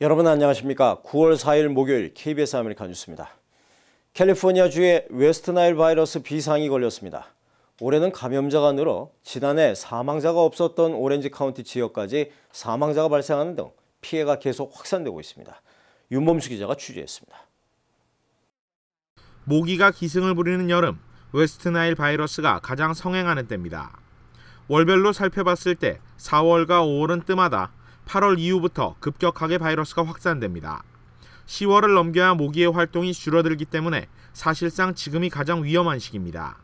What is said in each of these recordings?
여러분 안녕하십니까? 9월 4일 목요일 KBS 아메리카 뉴스입니다. 캘리포니아주에 웨스트나일 바이러스 비상이 걸렸습니다. 올해는 감염자가 늘어 지난해 사망자가 없었던 오렌지 카운티 지역까지 사망자가 발생하는 등 피해가 계속 확산되고 있습니다. 윤범수 기자가 취재했습니다. 모기가 기승을 부리는 여름, 웨스트나일 바이러스가 가장 성행하는 때입니다. 월별로 살펴봤을 때 4월과 5월은 뜸하다 8월 이후부터 급격하게 바이러스가 확산됩니다. 10월을 넘겨야 모기의 활동이 줄어들기 때문에 사실상 지금이 가장 위험한 시기입니다.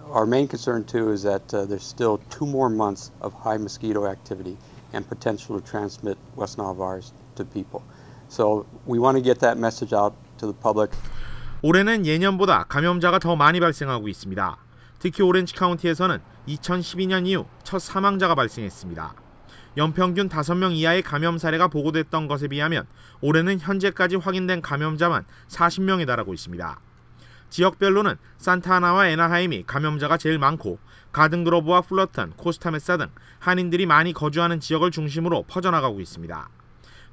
Our main concern too is that there's still 2 more months of high mosquito activity and potential to transmit West Nile virus to people. So we want to get that message out to the public. 올해는 예년보다 감염자가 더 많이 발생하고 있습니다. 특히 오렌지 카운티에서는 2012년 이후 첫 사망자가 발생했습니다. 연평균 5명 이하의 감염 사례가 보고됐던 것에 비하면 올해는 현재까지 확인된 감염자만 40명에 달하고 있습니다. 지역별로는 산타아나와 애나하임이 감염자가 제일 많고 가든그로브와 플러턴, 코스타메사 등 한인들이 많이 거주하는 지역을 중심으로 퍼져나가고 있습니다.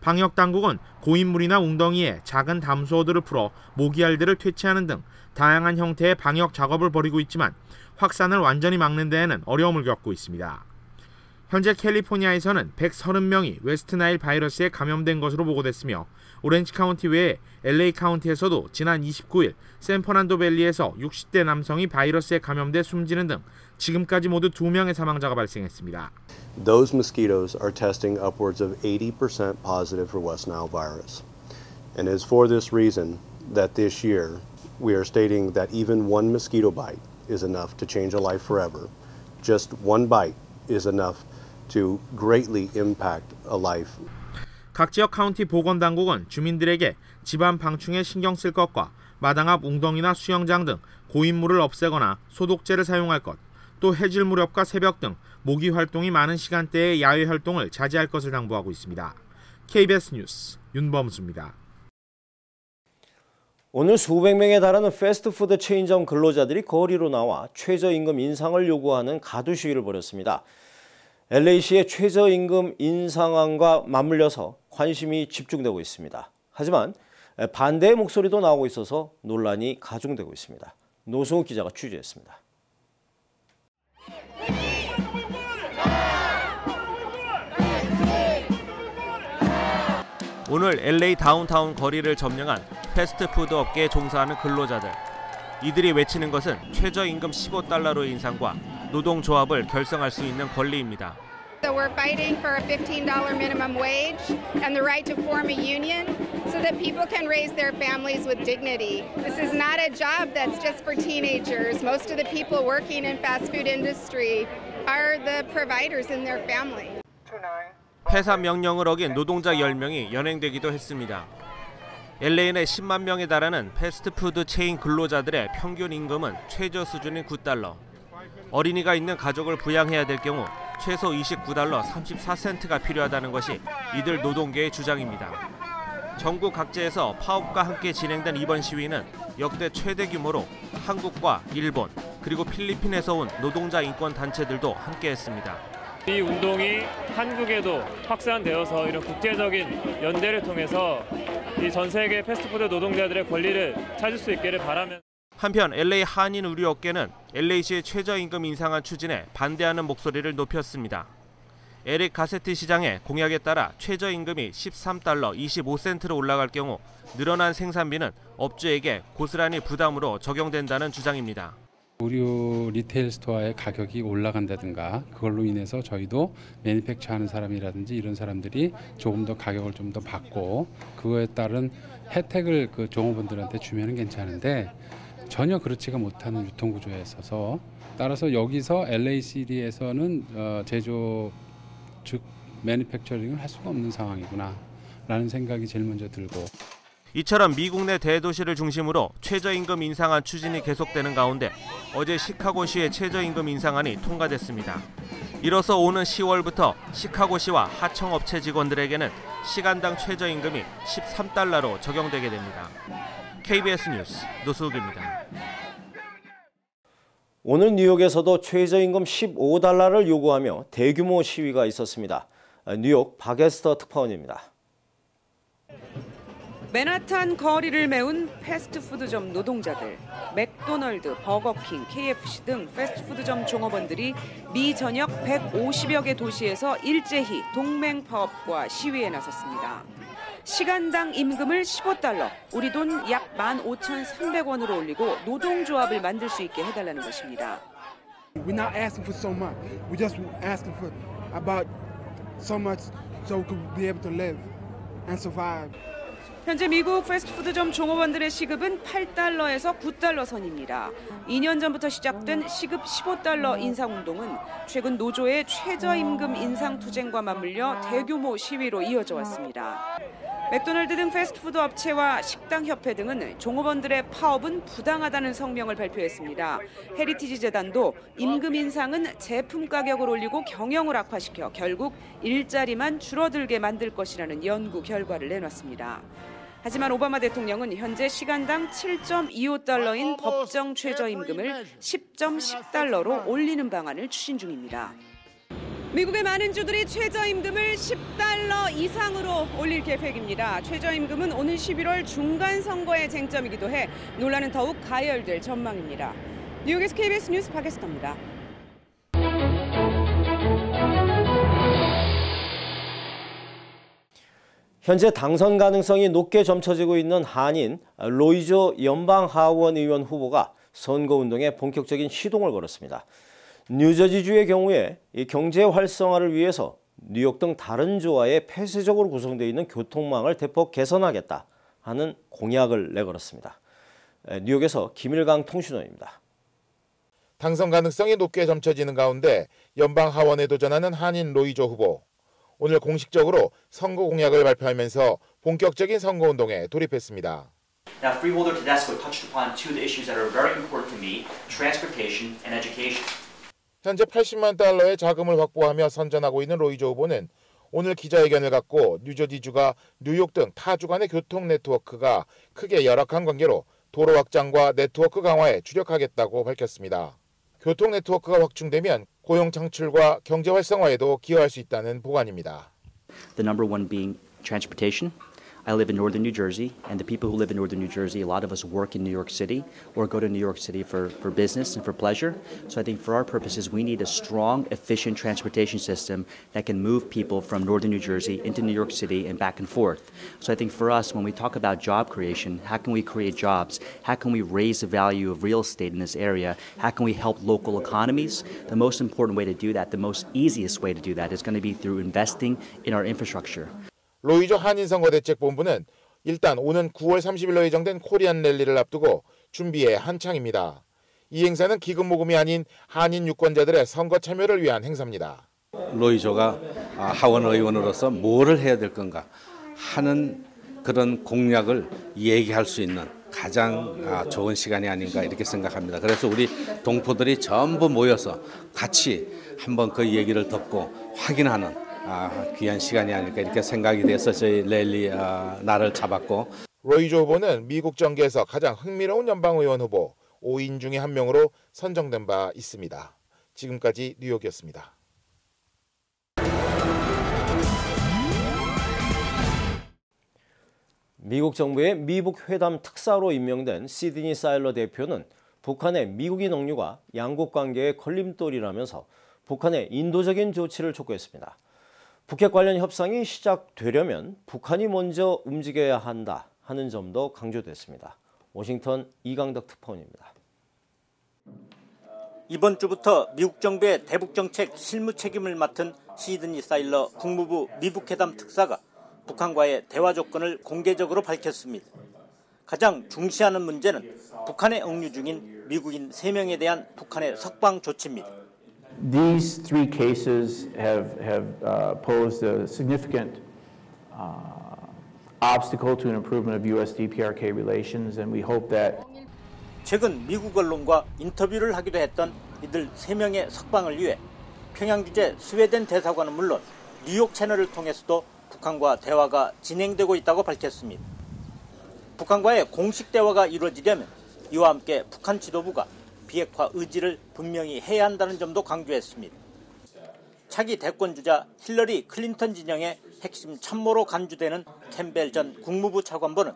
방역당국은 고인물이나 웅덩이에 작은 담수어들을 풀어 모기알들을 퇴치하는 등 다양한 형태의 방역 작업을 벌이고 있지만 확산을 완전히 막는 데에는 어려움을 겪고 있습니다. 현재 캘리포니아에서는 130명이 웨스트나일 바이러스에 감염된 것으로 보고됐으며 오렌지 카운티 외에 LA 카운티에서도 지난 29일 샌퍼난도 밸리에서 60대 남성이 바이러스에 감염돼 숨지는 등 지금까지 모두 2명의 사망자가 발생했습니다. Those mosquitoes are testing upwards of 80% positive for West Nile virus. And it is for this reason that this year we are stating that even one mosquito bite is enough to change a life forever. Just one bite is enough to greatly impact a life. 각 지역 카운티 보건당국은 주민들에게 집안 방충에 신경 쓸 것과 마당 앞 웅덩이나 수영장 등 고인물을 없애거나 소독제를 사용할 것, 또 해질 무렵과 새벽 등 모기 활동이 많은 시간대의 야외 활동을 자제할 것을 당부하고 있습니다. KBS 뉴스 윤범수입니다. 오늘 수백 명에 달하는 패스트푸드 체인점 근로자들이 거리로 나와 최저임금 인상을 요구하는 가두 시위를 벌였습니다. LA시의 최저임금 인상안과 맞물려서 관심이 집중되고 있습니다. 하지만 반대의 목소리도 나오고 있어서 논란이 가중되고 있습니다. 노승욱 기자가 취재했습니다. 오늘 LA 다운타운 거리를 점령한 패스트푸드 업계에 종사하는 근로자들. 이들이 외치는 것은 최저임금 15달러로의 인상과 노동조합을 결성할 수 있는 권리입니다. So we're fighting for a $15 minimum wage and the right to form a union so that people can raise their families with dignity. This is not a job that's just for teenagers. Most of the people working in fast food industry are the providers in their family. 회사 명령을 어긴 노동자 10명이 연행되기도 했습니다. LA의 10만 명에 달하는 패스트푸드 체인 근로자들의 평균 임금은 최저 수준인 9달러. 어린이가 있는 가족을 부양해야 될 경우 최소 29달러 34센트가 필요하다는 것이 이들 노동계의 주장입니다. 전국 각지에서 파업과 함께 진행된 이번 시위는 역대 최대 규모로 한국과 일본 그리고 필리핀에서 온 노동자 인권 단체들도 함께했습니다. 이 운동이 한국에도 확산되어서 이런 국제적인 연대를 통해서 이 전 세계 패스트푸드 노동자들의 권리를 찾을 수 있기를 바라면서 한편 LA 한인 의류업계는 LA시의 최저임금 인상안 추진에 반대하는 목소리를 높였습니다. 에릭 가세트 시장의 공약에 따라 최저임금이 13달러 25센트로 올라갈 경우 늘어난 생산비는 업주에게 고스란히 부담으로 적용된다는 주장입니다. 의류 리테일 스토어의 가격이 올라간다든가 그걸로 인해서 저희도 매니팩처하는 사람이라든지 이런 사람들이 조금 더 가격을 좀 더 받고 그거에 따른 혜택을 그 종업원들한테 주면은 괜찮은데 전혀 그렇지가 못하는 유통구조에 있어서 따라서 여기서 LACD에서는 제조 즉 매니팩처링을 할 수가 없는 상황이구나라는 생각이 제일 먼저 들고 이처럼 미국 내 대도시를 중심으로 최저임금 인상안 추진이 계속되는 가운데 어제 시카고시의 최저임금 인상안이 통과됐습니다. 이로써 오는 10월부터 시카고시와 하청업체 직원들에게는 시간당 최저임금이 13달러로 적용되게 됩니다. KBS 뉴스 노수욱입니다. 오늘 뉴욕에서도 최저임금 15달러를 요구하며 대규모 시위가 있었습니다. 뉴욕 박에스터 특파원입니다. 맨하탄 거리를 메운 패스트푸드점 노동자들, 맥도널드, 버거킹, KFC 등 패스트푸드점 종업원들이 미 전역 150여 개 도시에서 일제히 동맹 파업과 시위에 나섰습니다. 시간당 임금을 $15, 우리 돈 약 15,300원으로 올리고 노동조합을 만들 수 있게 해달라는 것입니다. We're not asking for so much. We're just asking for about so much so we could be able to live and survive. 현재 미국 패스트푸드점 종업원들의 시급은 $8에서 $9 선입니다. 2년 전부터 시작된 시급 $15 인상운동은 최근 노조의 최저임금 인상 투쟁과 맞물려 대규모 시위로 이어져 왔습니다. 맥도널드 등 패스트푸드 업체와 식당협회 등은 종업원들의 파업은 부당하다는 성명을 발표했습니다. 헤리티지 재단도 임금 인상은 제품 가격을 올리고 경영을 악화시켜 결국 일자리만 줄어들게 만들 것이라는 연구 결과를 내놨습니다. 하지만 오바마 대통령은 현재 시간당 $7.25인 법정 최저임금을 $10.10로 올리는 방안을 추진 중입니다. 미국의 많은 주들이 최저임금을 $10 이상으로 올릴 계획입니다. 최저임금은 오늘 11월 중간 선거의 쟁점이기도 해 논란은 더욱 가열될 전망입니다. 뉴욕에서 KBS 뉴스 박예슬입니다. 현재 당선 가능성이 높게 점쳐지고 있는 한인 로이조 연방하원 의원 후보가 선거운동에 본격적인 시동을 걸었습니다. 뉴저지주의 경우에 이 경제 활성화를 위해서 뉴욕 등 다른 주와의 폐쇄적으로 구성되어 있는 교통망을 대폭 개선하겠다 하는 공약을 내걸었습니다. 뉴욕에서 김일강 통신원입니다. 당선 가능성이 높게 점쳐지는 가운데 연방하원에 도전하는 한인 로이조 후보. 오늘 공식적으로 선거 공약을 발표하면서 본격적인 선거운동에 돌입했습니다. Now, Freeholder Tedesco touched upon two of the issues that are very important to me, transportation and education. 현재 $80만 자금을 확보하며 선전하고 있는 로이조 후보는 오늘 기자회견을 갖고 뉴저지주가 뉴욕 등 타주 간의 교통 네트워크가 크게 열악한 관계로 도로 확장과 네트워크 강화에 주력하겠다고 밝혔습니다. 교통 네트워크가 확충되면 고용 창출과 경제 활성화에도 기여할 수 있다는 보관입니다. The number one being transportation. I live in northern New Jersey, and the people who live in northern New Jersey, a lot of us work in New York City or go to New York City for business and for pleasure. So I think for our purposes, we need a strong, efficient transportation system that can move people from northern New Jersey into New York City and back and forth. So I think for us, when we talk about job creation, how can we create jobs? How can we raise the value of real estate in this area? How can we help local economies? The most important way to do that, the most easiest way to do that is going to be through investing in our infrastructure. 로이조 한인선거대책본부는 일단 오는 9월 30일로 예정된 코리안 랠리를 앞두고 준비에 한창입니다. 이 행사는 기금 모금이 아닌 한인 유권자들의 선거 참여를 위한 행사입니다. 로이조가 하원 의원으로서 뭐를 해야 될 건가 하는 그런 공약을 얘기할 수 있는 가장 좋은 시간이 아닌가 이렇게 생각합니다. 그래서 우리 동포들이 전부 모여서 같이 한번 그 얘기를 듣고 확인하는 귀한 시간이 아닐까 이렇게 생각이 돼서 저희 랠리 날을 잡았고. 로이조 후보는 미국 정계에서 가장 흥미로운 연방의원 후보 5인 중에 한 명으로 선정된 바 있습니다. 지금까지 뉴욕이었습니다. 미국 정부의 미북 회담 특사로 임명된 시드니 사일러 대표는 북한의 미국인 억류가 양국 관계의 걸림돌이라면서 북한의 인도적인 조치를 촉구했습니다. 북핵 관련 협상이 시작되려면 북한이 먼저 움직여야 한다 하는 점도 강조됐습니다. 워싱턴 이강덕 특파원입니다. 이번 주부터 미국 정부의 대북정책 실무 책임을 맡은 시드니 사일러 국무부 미북회담 특사가 북한과의 대화 조건을 공개적으로 밝혔습니다. 가장 중시하는 문제는 북한에 억류 중인 미국인 3명에 대한 북한의 석방 조치입니다. These three cases have posed a significant obstacle to an improvement of U.S.-DPRK relations, and we hope that. 최근 미국 언론과 인터뷰를 하기도 했던 이들 3명의 석방을 위해 평양 주재 스웨덴 대사관은 물론 뉴욕 채널을 통해서도 북한과 대화가 진행되고 있다고 밝혔습니다. 북한과의 공식 대화가 이루어지려면 이와 함께 북한 지도부가 비핵화 의지를 분명히 해야 한다는 점도 강조했습니다. 차기 대권주자 힐러리 클린턴 진영의 핵심 참모로 간주되는 캠벨 전 국무부 차관보는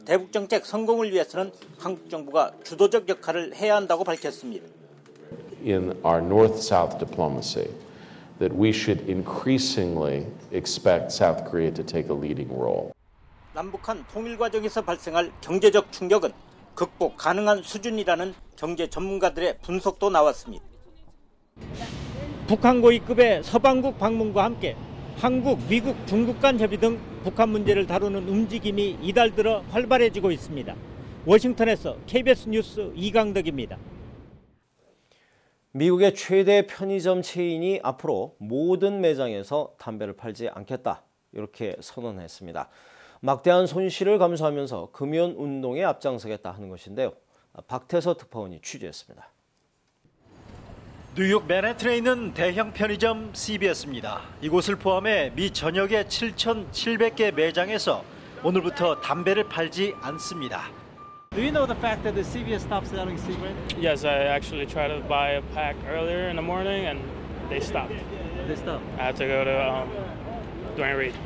대북 정책 성공을 위해서는 한국 정부가 주도적 역할을 해야 한다고 밝혔습니다. In our north-south diplomacy, that we should increasingly expect South Korea to take a leading role. 남북한 통일 과정에서 발생할 경제적 충격은 극복 가능한 수준이라는 경제 전문가들의 분석도 나왔습니다. 북한 고위급의 서방국 방문과 함께 한국, 미국, 중국 간 협의 등 북한 문제를 다루는 움직임이 이달 들어 활발해지고 있습니다. 워싱턴에서 KBS 뉴스 이강덕입니다. 미국의 최대 편의점 체인이 앞으로 모든 매장에서 담배를 팔지 않겠다, 이렇게 선언했습니다. 막대한 손실을 감수하면서 금연 운동에 앞장서겠다 하는 것인데요. 박태서 특파원이 취재했습니다. 뉴욕 맨해튼에 있는 대형 편의점 CVS입니다. 이곳을 포함해 미 전역의 7,700개 매장에서 오늘부터 담배를 팔지 않습니다. Do you know the fact that the CVS stopped selling cigarettes? Yes, I actually tried to buy a pack earlier in the morning and they stopped. They stopped? I had to go to Duane Reade.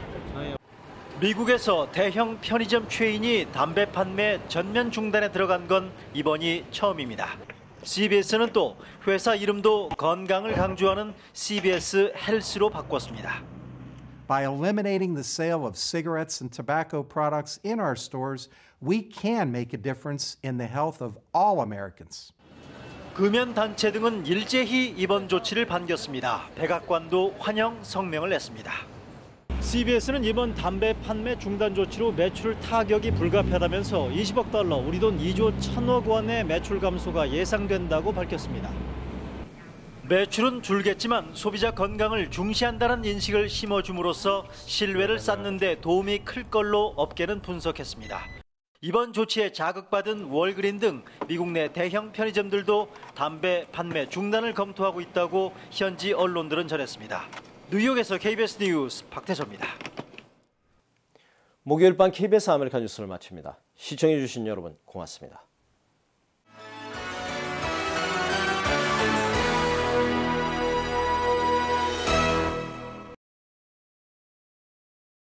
미국에서 대형 편의점 체인이 담배 판매 전면 중단에 들어간 건 이번이 처음입니다. CBS는 또 회사 이름도 건강을 강조하는 CBS 헬스로 바꿨습니다. By eliminating the sale of cigarettes and tobacco products in our stores, we can make a difference in the health of all Americans. 금연 단체 등은 일제히 이번 조치를 반겼습니다. 백악관도 환영 성명을 냈습니다. CBS는 이번 담배 판매 중단 조치로 매출 타격이 불가피하다면서 20억 달러, 우리 돈 2조 1천억 원의 매출 감소가 예상된다고 밝혔습니다. 매출은 줄겠지만 소비자 건강을 중시한다는 인식을 심어줌으로써 신뢰를 쌓는 데 도움이 클 걸로 업계는 분석했습니다. 이번 조치에 자극받은 월그린 등 미국 내 대형 편의점들도 담배 판매 중단을 검토하고 있다고 현지 언론들은 전했습니다. 뉴욕에서 KBS 뉴스 박태서입니다. 목요일 밤 KBS 아메리카 뉴스를 마칩니다. 시청해 주신 여러분 고맙습니다.